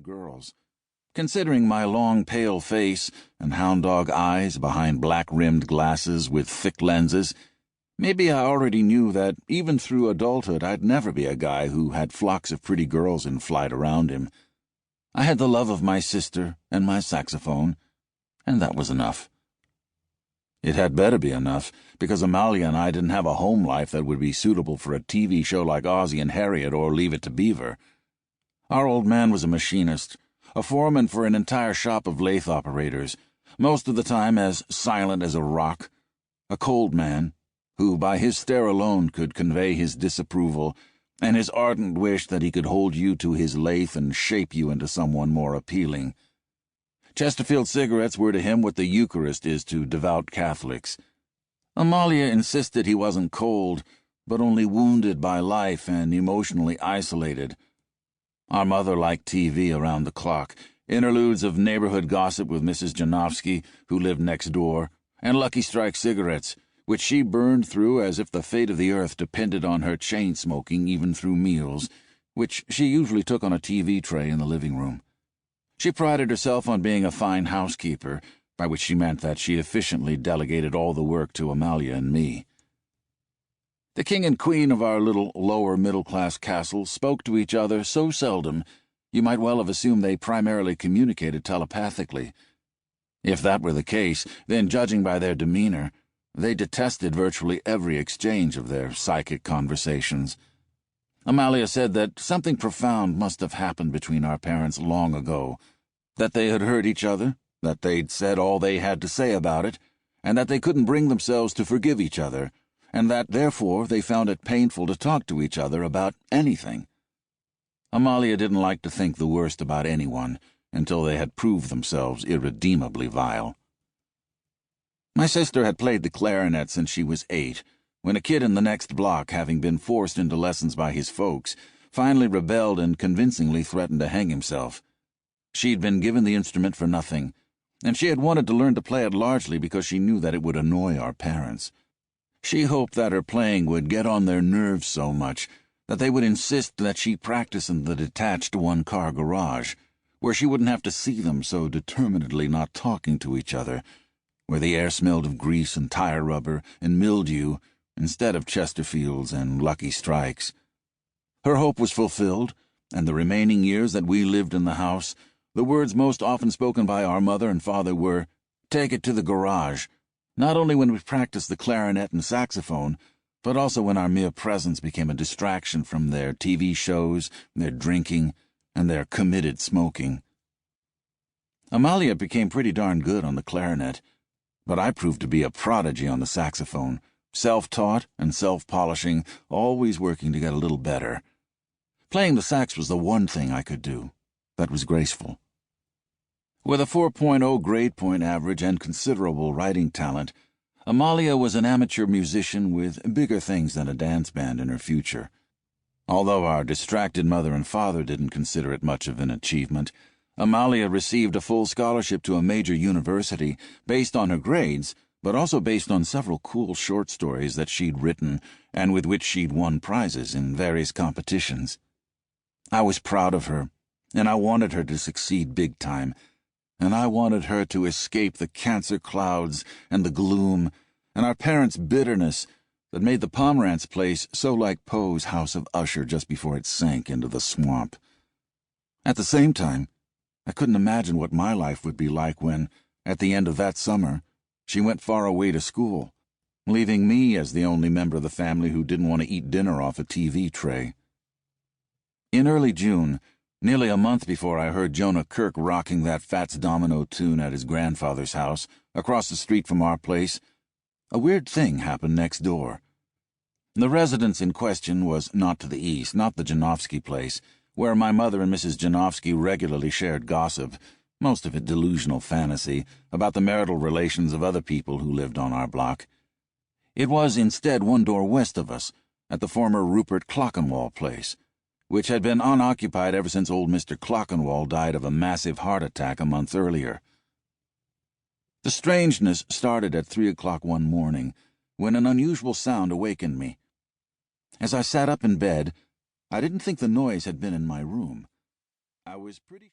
girls. Considering my long, pale face and hound-dog eyes behind black-rimmed glasses with thick lenses, maybe I already knew that even through adulthood I'd never be a guy who had flocks of pretty girls in flight around him. I had the love of my sister and my saxophone, and that was enough. It had better be enough, because Amalia and I didn't have a home life that would be suitable for a TV show like Ozzie and Harriet or Leave It to Beaver. Our old man was a machinist, a foreman for an entire shop of lathe operators, most of the time as silent as a rock, a cold man, who by his stare alone could convey his disapproval and his ardent wish that he could hold you to his lathe and shape you into someone more appealing. Chesterfield cigarettes were to him what the Eucharist is to devout Catholics. Amalia insisted he wasn't cold, but only wounded by life and emotionally isolated. Our mother liked TV around the clock, interludes of neighborhood gossip with Mrs. Janowski, who lived next door, and Lucky Strike cigarettes, which she burned through as if the fate of the earth depended on her chain-smoking even through meals, which she usually took on a TV tray in the living room. She prided herself on being a fine housekeeper, by which she meant that she efficiently delegated all the work to Amalia and me. The king and queen of our little lower-middle-class castle spoke to each other so seldom, you might well have assumed they primarily communicated telepathically. If that were the case, then judging by their demeanor, they detested virtually every exchange of their psychic conversations. Amalia said that something profound must have happened between our parents long ago, that they had heard each other, that they'd said all they had to say about it, and that they couldn't bring themselves to forgive each other, and that, therefore, they found it painful to talk to each other about anything. Amalia didn't like to think the worst about anyone until they had proved themselves irredeemably vile. My sister had played the clarinet since she was 8, when a kid in the next block, having been forced into lessons by his folks, finally rebelled and convincingly threatened to hang himself. She'd been given the instrument for nothing, and she had wanted to learn to play it largely because she knew that it would annoy our parents. She hoped that her playing would get on their nerves so much that they would insist that she practice in the detached one-car garage, where she wouldn't have to see them so determinedly not talking to each other, where the air smelled of grease and tire rubber and mildew instead of Chesterfields and Lucky Strikes. Her hope was fulfilled, and the remaining years that we lived in the house, the words most often spoken by our mother and father were, "Take it to the garage," not only when we practiced the clarinet and saxophone, but also when our mere presence became a distraction from their TV shows, their drinking, and their committed smoking. Amalia became pretty darn good on the clarinet, but I proved to be a prodigy on the saxophone, self-taught and self-polishing, always working to get a little better. Playing the sax was the one thing I could do that was graceful. With a 4.0 grade point average and considerable writing talent, Amalia was an amateur musician with bigger things than a dance band in her future. Although our distracted mother and father didn't consider it much of an achievement, Amalia received a full scholarship to a major university based on her grades, but also based on several cool short stories that she'd written and with which she'd won prizes in various competitions. I was proud of her, and I wanted her to succeed big time, and I wanted her to escape the cancer clouds and the gloom and our parents' bitterness that made the Pomerantz place so like Poe's House of Usher just before it sank into the swamp. At the same time, I couldn't imagine what my life would be like when, at the end of that summer, she went far away to school, leaving me as the only member of the family who didn't want to eat dinner off a TV tray. In early June, nearly a month before I heard Jonah Kirk rocking that Fats Domino tune at his grandfather's house, across the street from our place, a weird thing happened next door. The residence in question was not to the east, not the Janowski place, where my mother and Mrs. Janowski regularly shared gossip, most of it delusional fantasy, about the marital relations of other people who lived on our block. It was instead one door west of us, at the former Rupert Clockenwall place, which had been unoccupied ever since old Mr. Clockenwall died of a massive heart attack a month earlier. The strangeness started at 3 o'clock one morning, when an unusual sound awakened me. As I sat up in bed, I didn't think the noise had been in my room. I was pretty